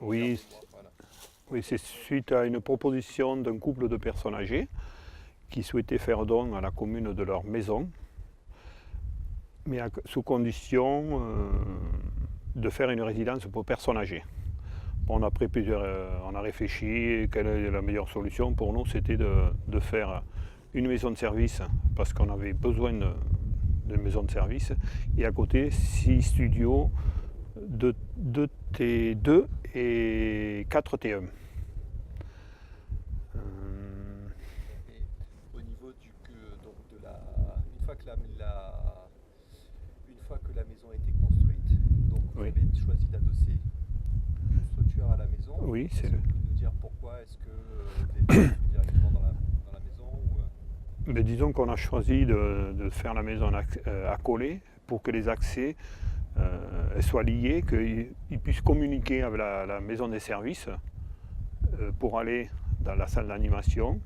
Oui, Voilà. oui, c'est suite à une proposition d'un couple de personnes âgées qui souhaitaient faire don à la commune de leur maison, mais sous condition de faire une résidence pour personnes âgées. On a, on a réfléchi, quelle est la meilleure solution pour nous, c'était de faire une maison de service, parce qu'on avait besoin de maison de service, et à côté 6 studios, 2 T2 et 4 T1. Et au niveau donc une fois que une fois que la maison a été construite, donc vous Oui. avez choisi d'adosser une structure à la maison. Oui, est-ce que vous pouvez nous dire pourquoi est-ce que vous avez pas construit directement dans la maison Mais disons qu'on a choisi de faire la maison accolée pour que les accès soient liés, qu'ils puissent communiquer avec la maison des services pour aller dans la salle d'animation,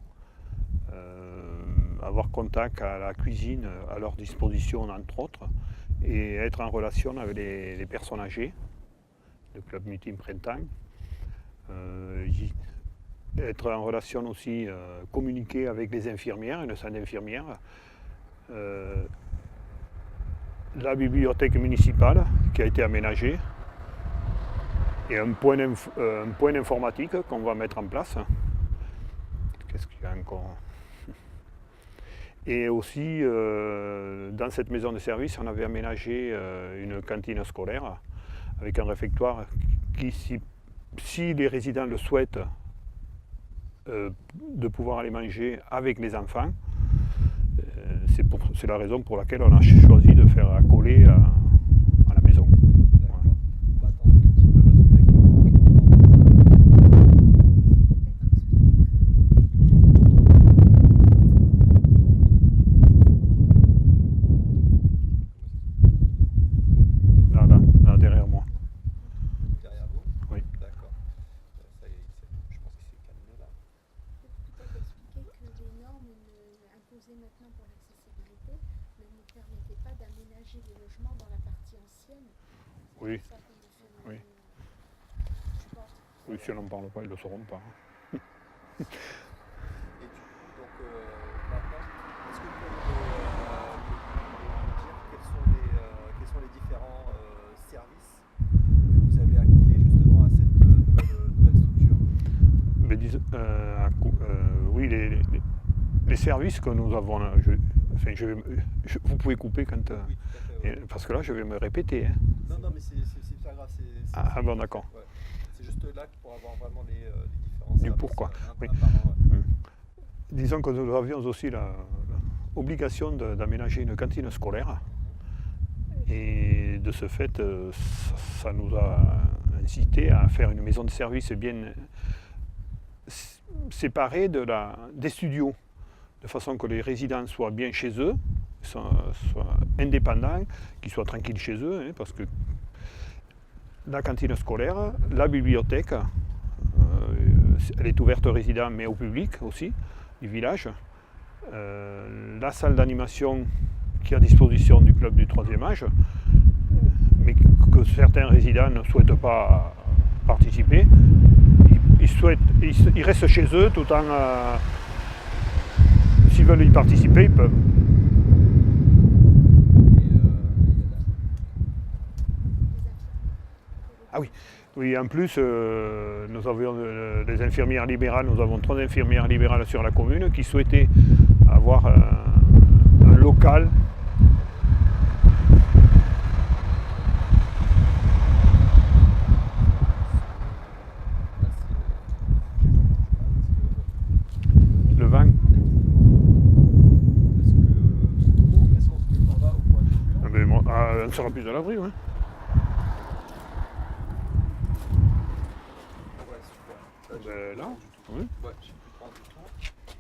avoir contact à la cuisine à leur disposition entre autres, et être en relation avec les personnes âgées, le club meeting printemps. Être en relation aussi, communiquer avec les infirmières, une salle d'infirmières, la bibliothèque municipale qui a été aménagée, et un point informatique qu'on va mettre en place. Qu'est-ce qu'il y a encore? Et aussi, dans cette maison de service, on avait aménagé une cantine scolaire avec un réfectoire qui, si les résidents le souhaitent, de pouvoir aller manger avec les enfants. C'est la raison pour laquelle on a choisi de faire accoler à la maison. D'accord. On va attendre un tout petit peu parce que là, Là, derrière moi. derrière vous. Oui. D'accord. Ça y est, je pense qu'il s'est calmé là. Peut-être expliquer que les normes imposées maintenant pour l'accessibilité ne permettaient pas d'aménager les logements dans la partie ancienne. Oui. C'est pour ça qu'on a fait Oui. je pense. Oui, si on n'en parle pas, ils ne le sauront pas. Et du coup, donc maintenant, est-ce que vous pouvez nous dire quels sont les différents services que vous avez accolés justement à cette nouvelle structure? Mais oui, les services que nous avons, vous pouvez couper quand... Oui, tout à fait, ouais. parce que là, je vais me répéter. Hein. Non, mais c'est pas grave. Ah bon, d'accord. Ouais. C'est juste là pour avoir vraiment les différents Du services. pourquoi. Oui. Un par un, ouais. Disons que nous avions aussi l'obligation d'aménager une cantine scolaire. Et de ce fait, ça nous a incité à faire une maison de service bien séparée des studios, de façon que les résidents soient bien chez eux, soient indépendants, qu'ils soient tranquilles chez eux, hein, parce que la cantine scolaire, la bibliothèque, elle est ouverte aux résidents mais au public aussi du village, la salle d'animation qui est à disposition du club du 3e âge, mais que certains résidents ne souhaitent pas participer, ils restent chez eux tout en... s'ils veulent y participer, ils peuvent. Ah oui, oui, en plus, nous avions des infirmières libérales, nous avons 3 infirmières libérales sur la commune qui souhaitaient avoir un local. Le vin. Est-ce qu'on se met par là au point de vue? On sera plus à l'abri, oui. Ouais, super. Là, oui. Ouais, j'ai pu prendre du tout.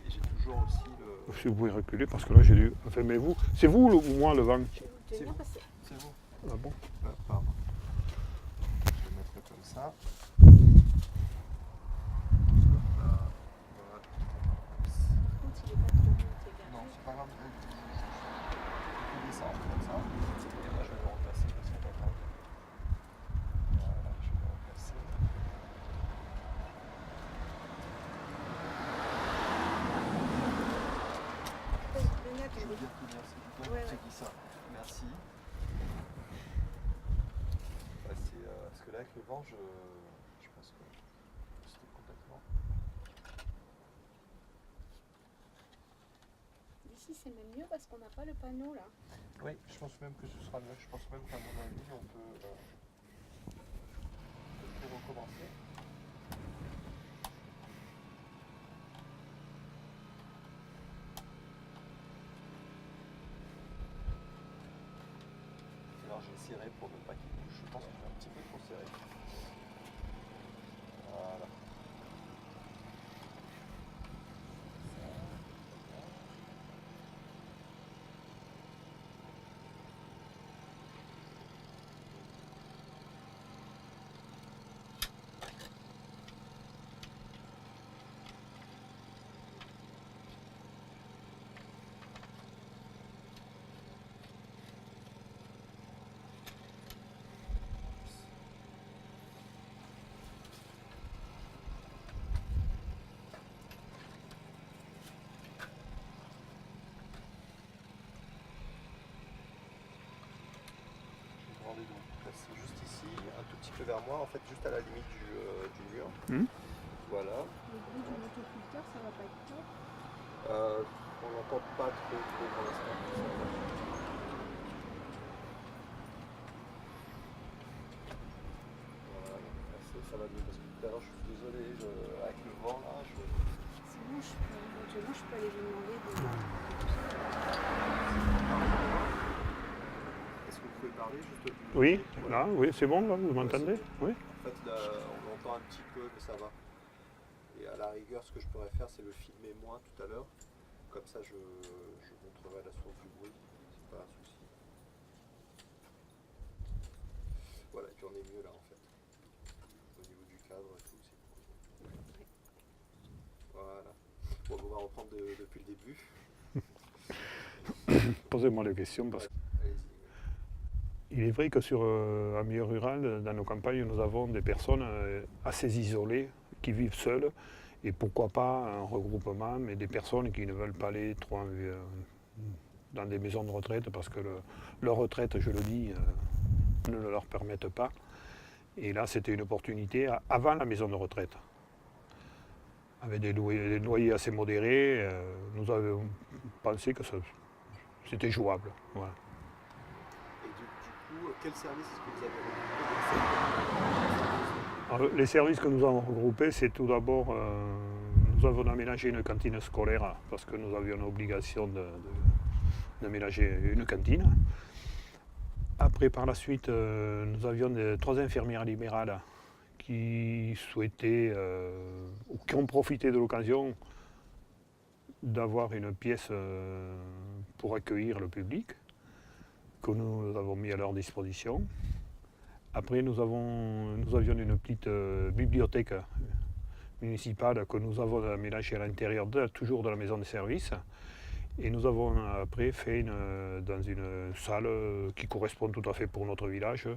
Et j'ai toujours aussi le. Si vous pouvez reculer, parce que là j'ai dû. Enfin, mais vous, c'est vous ou moi le vin? C'est vous. C'est vous. Ah bon? Pardon. Je vais mettre comme ça. Non, c'est pas grave. Je peux descendre comme ça. Et là, je vais le remplacer parce que c'est pas grave. Voilà, je vais le remplacer. avant, je pense que c'était complètement. Ici, c'est même mieux parce qu'on n'a pas le panneau là. Oui, je pense même que ce sera mieux. Je pense même qu'à mon avis, on peut tout recommencer. Alors j'ai serré pour ne pas qu'il bouge. Je pense que c'est un petit peu trop serré. Voilà. Demandez de vous placer juste ici, un tout petit peu vers moi, en fait juste à la limite du mur. Voilà. Le bruit du motoculteur, ça va pas être top. On n'entend pas trop pour l'instant. Voilà, ça va mieux parce que tout à l'heure je suis désolé, avec le vent là, Sinon, éventuellement, je peux aller lui demander de. Est-ce que vous pouvez parler juste plus Oui, voilà. là, oui, c'est bon, là, vous m'entendez? Oui. En fait là, on entend un petit peu, mais ça va. Et à la rigueur, ce que je pourrais faire, c'est le filmer moins tout à l'heure. Comme ça, je montrerai la source du bruit. C'est pas un souci. Voilà, et puis on est mieux là en fait. Au niveau du cadre et tout, c'est cool. Voilà. Bon, on va reprendre depuis le début. Posez-moi des questions parce Allez-y. qu'il est vrai que sur un milieu rural, dans nos campagnes, nous avons des personnes assez isolées qui vivent seules et pourquoi pas un regroupement, mais des personnes qui ne veulent pas aller trop dans des maisons de retraite parce que leur retraite, je le dis, ne le leur permettent pas. Et là, c'était une opportunité avant la maison de retraite. Avec des loyers assez modérés, nous avions pensé que c'était jouable. Voilà. Et du coup, quel service est-ce que vous avez regroupé? Alors, les services que nous avons regroupés, c'est tout d'abord, nous avons aménagé une cantine scolaire parce que nous avions l'obligation d'aménager une cantine. Après, par la suite, nous avions 3 infirmières libérales qui souhaitaient, ou qui ont profité de l'occasion d'avoir une pièce pour accueillir le public, que nous avons mis à leur disposition. Après, nous avions une petite bibliothèque municipale que nous avons aménagée à l'intérieur toujours de la maison de service. Et nous avons après fait dans une salle qui correspond tout à fait pour notre village,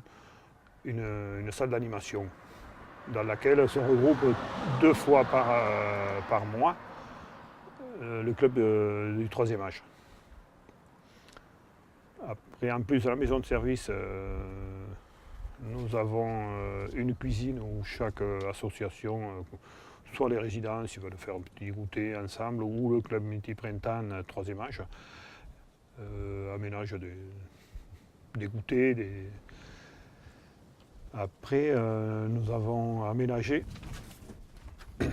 une salle d'animation dans laquelle se regroupe 2 fois par mois le club du 3e âge. Après, en plus de la maison de service, nous avons une cuisine où chaque association, soit les résidents s'ils veulent faire un petit goûter ensemble, ou le club multi-printemps 3e âge, aménage des goûters. Après, nous avons aménagé une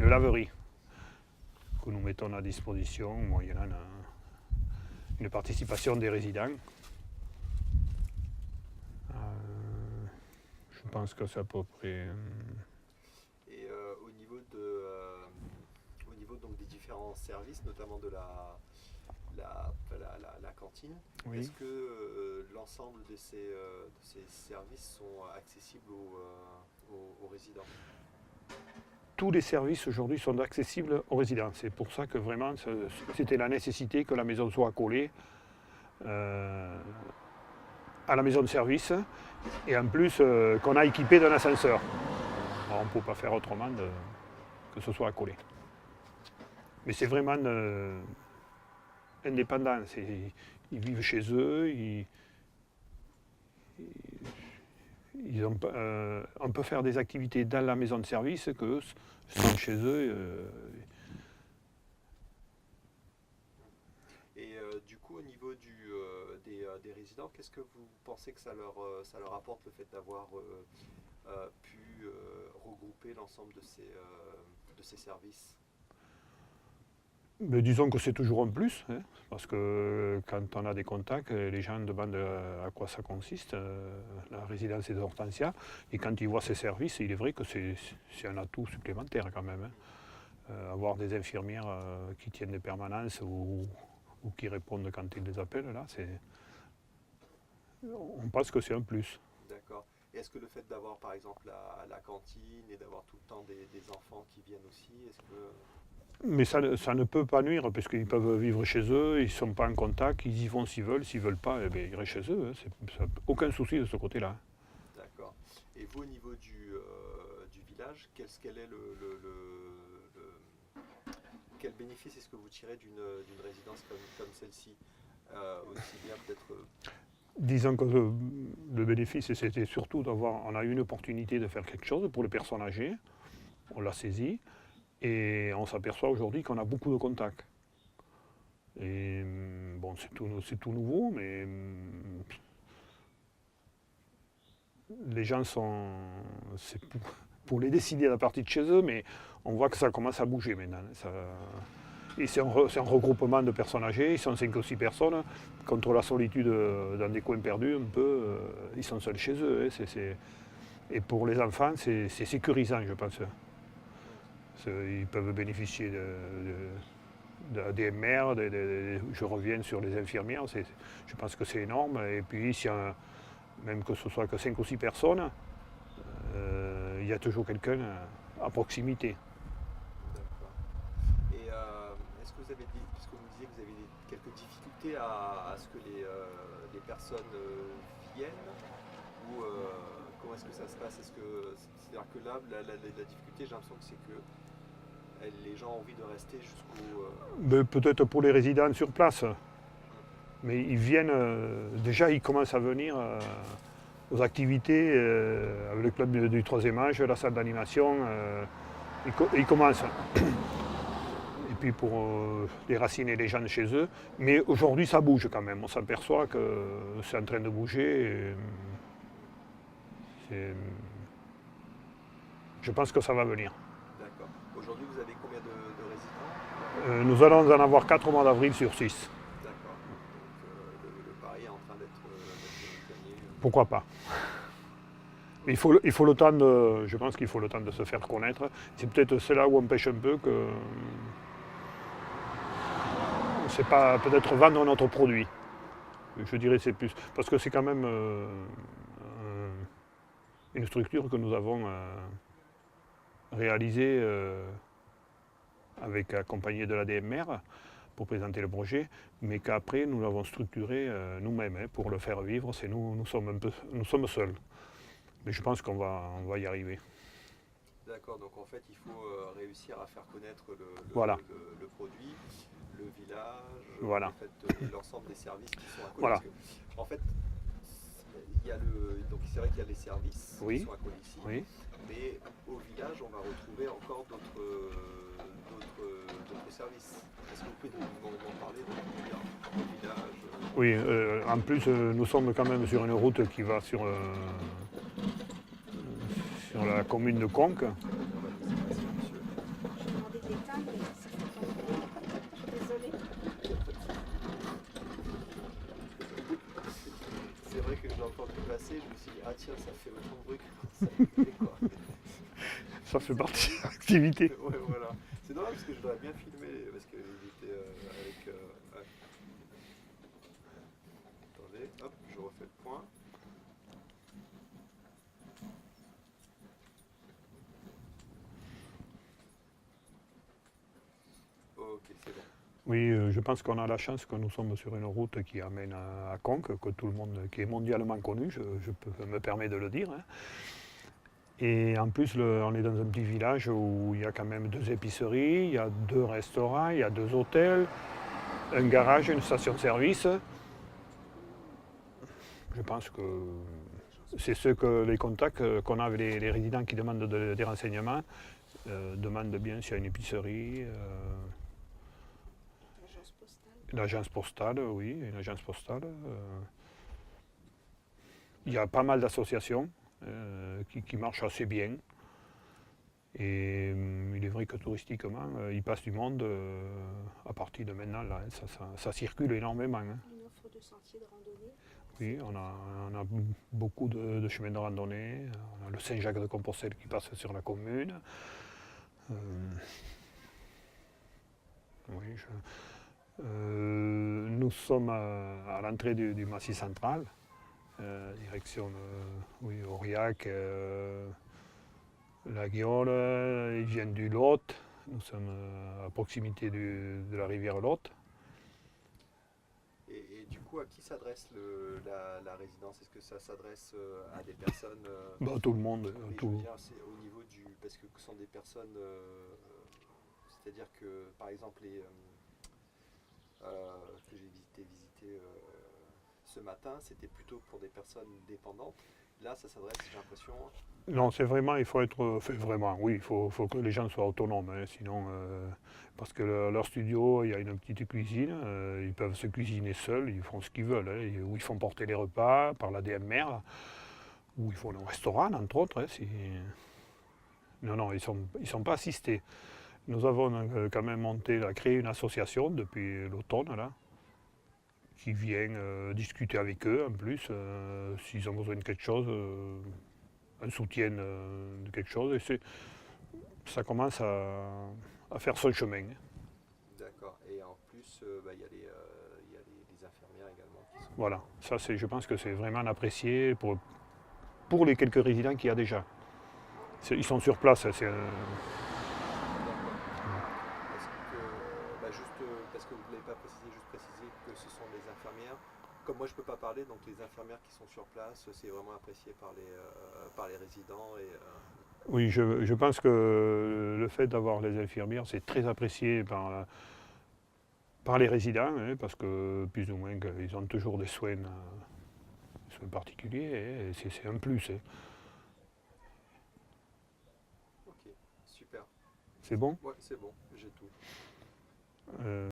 laverie que nous mettons à disposition moyennant une participation des résidents. Je pense que c'est à peu près. Et au niveau donc des différents services, notamment de la cantine, Oui. est-ce que l'ensemble de ces services sont accessibles aux résidents? Tous les services aujourd'hui sont accessibles aux résidents. C'est pour ça que vraiment c'était la nécessité que la maison soit accolée à la maison de service et en plus qu'on a équipé d'un ascenseur. Alors, on ne peut pas faire autrement que ce soit accolé. Mais c'est vraiment indépendant. Ils vivent chez eux, on peut faire des activités dans la maison de service que sans chez eux. Et du coup, au niveau des résidents, qu'est-ce que vous pensez que ça leur apporte le fait d'avoir pu regrouper l'ensemble de ces services? Mais disons que c'est toujours un plus, hein, parce que quand on a des contacts, les gens demandent à quoi ça consiste, la résidence des Hortensias, et quand ils voient ces services, il est vrai que c'est un atout supplémentaire quand même. Hein. Avoir des infirmières qui tiennent des permanences ou qui répondent quand ils les appellent, là, on pense que c'est un plus. D'accord. Et est-ce que le fait d'avoir par exemple la cantine et d'avoir tout le temps des enfants qui viennent aussi, est-ce que... Mais ça ne peut pas nuire, parce qu'ils peuvent vivre chez eux, ils ne sont pas en contact, ils y vont s'ils veulent ne veulent pas, eh bien, ils restent chez eux. Hein. Aucun souci de ce côté-là. D'accord. Et vous, au niveau du village, quel est quel bénéfice est-ce que vous tirez d'une résidence comme celle-ci, aussi bien peut-être... Disons que le bénéfice, c'était surtout on a eu une opportunité de faire quelque chose pour les personnes âgées, on l'a saisi. Et on s'aperçoit aujourd'hui qu'on a beaucoup de contacts. Et bon, c'est tout nouveau, mais les gens c'est pour les décider à la partie de chez eux, mais on voit que ça commence à bouger maintenant. Et c'est un regroupement de personnes âgées, ils sont 5 ou 6 personnes, contre la solitude dans des coins perdus un peu, ils sont seuls chez eux. Hein, et pour les enfants, c'est sécurisant, je pense. Ils peuvent bénéficier d'ADMR, je reviens sur les infirmières, je pense que c'est énorme. Et puis, même que ce soit que 5 ou 6 personnes, il y a toujours quelqu'un à proximité. D'accord. Et est-ce que vous avez dit, puisque vous me disiez que vous avez quelques difficultés à ce que les personnes viennent, ou comment est-ce que ça se passe? C'est-à-dire que là, la difficulté, j'ai l'impression que c'est que les gens ont envie de rester jusqu'au... Peut-être pour les résidents sur place, mais ils viennent, déjà ils commencent à venir aux activités avec le club du 3e âge, la salle d'animation, ils commencent. Et puis pour déraciner les gens chez eux, mais aujourd'hui ça bouge quand même, on s'aperçoit que c'est en train de bouger. Je pense que ça va venir. D'accord. Aujourd'hui, vous avez combien de résidents? Nous allons en avoir 4 au mois d'avril sur 6. D'accord. Donc le pari est en train d'être gagné. Pourquoi pas? Mais il faut le temps je pense qu'il faut le temps de se faire connaître. C'est peut-être cela où on pêche un peu, que c'est pas peut-être vendre notre produit. Je dirais c'est plus. Parce que c'est quand même une structure que nous avons réalisée accompagnée de l'ADMR pour présenter le projet, mais qu'après nous l'avons structuré nous-mêmes pour le faire vivre. Nous sommes seuls. Mais je pense qu'on va y arriver. D'accord, donc en fait il faut réussir à faire connaître Voilà. le produit, le village, Voilà. en fait, et l'ensemble des services qui sont à côté. Voilà. Parce que, en fait, donc c'est vrai qu'il y a les services Oui. qui sont à côté ici, Oui. mais au village on va retrouver encore d'autres services. Est-ce que vous pouvez m'en parler au village? Oui, en plus nous sommes quand même sur une route qui va sur la commune de Conques. J'ai demandé des tables, mais ça fait pas longtemps. Désolée. C'est vrai que j'ai entendu passer, je me suis dit, ah tiens, ça fait autant de bruit que ça fait quoi. Ça fait partie de l'activité. Ouais, voilà. C'est dommage parce que je l'aurais bien filmé, parce qu'il était avec... ouais. Attendez, hop, je refais le point. Ok, c'est bon. Oui, je pense qu'on a la chance que nous sommes sur une route qui amène à Conques, que tout le monde, qui est mondialement connue, je peux me permettre de le dire. Hein. Et en plus, on est dans un petit village où il y a quand même 2 épiceries, il y a 2 restaurants, il y a 2 hôtels, un garage, une station-service. Je pense que C'est les contacts qu'on a avec les résidents qui demandent des renseignements, demandent bien s'il y a une épicerie, L'agence postale. l'agence postale, oui, une agence postale. Il y a pas mal d'associations qui marchent assez bien. Et il est vrai que touristiquement, il passe du monde à partir de maintenant. Là, hein, ça circule énormément. Hein. Une offre de sentiers de randonnée. Oui, on a beaucoup de chemins de randonnée. On a le Saint-Jacques-de-Compostelle qui passe sur la commune. Oui, nous sommes à l'entrée du Massif central, direction oui, Aurillac, la Guiole, ils viennent du Lot. Nous sommes à proximité de la rivière Lot. Et du coup, à qui s'adresse la résidence? Est-ce que ça s'adresse à des personnes Bah, tout le monde. oui, je veux dire, c'est au niveau du... Parce que ce sont des personnes... c'est-à-dire que, par exemple, que j'ai visité ce matin, c'était plutôt pour des personnes dépendantes. Là, ça s'adresse, j'ai l'impression... Non, c'est vraiment, il faut être, vraiment, oui, il faut que les gens soient autonomes, hein, sinon, parce que leur studio, il y a une petite cuisine, ils peuvent se cuisiner seuls, ils font ce qu'ils veulent, hein, ou ils font porter les repas par la DMR, ou ils font un restaurant, entre autres. Hein, non, ils sont pas assistés. Nous avons quand même créé une association depuis l'automne, là, qui vient discuter avec eux, en plus, s'ils ont besoin de quelque chose. Un soutien de quelque chose, et ça commence à faire son chemin. D'accord. Et en plus, il y a les infirmières également qui sont... Voilà, ça je pense que c'est vraiment apprécié pour les quelques résidents qu'il y a déjà. Ils sont sur place. D'accord. Est-ce que, juste parce que vous ne l'avez pas précisé, juste préciser que ce sont les infirmières. Comme moi je ne peux pas parler, donc les infirmières qui sont sur place, c'est vraiment apprécié par les résidents. Oui, je pense que le fait d'avoir les infirmières, c'est très apprécié par les résidents, hein, parce que plus ou moins ils ont toujours des soins particuliers, hein, et c'est un plus. Hein. Ok, super. C'est bon? Ouais, c'est bon, j'ai tout.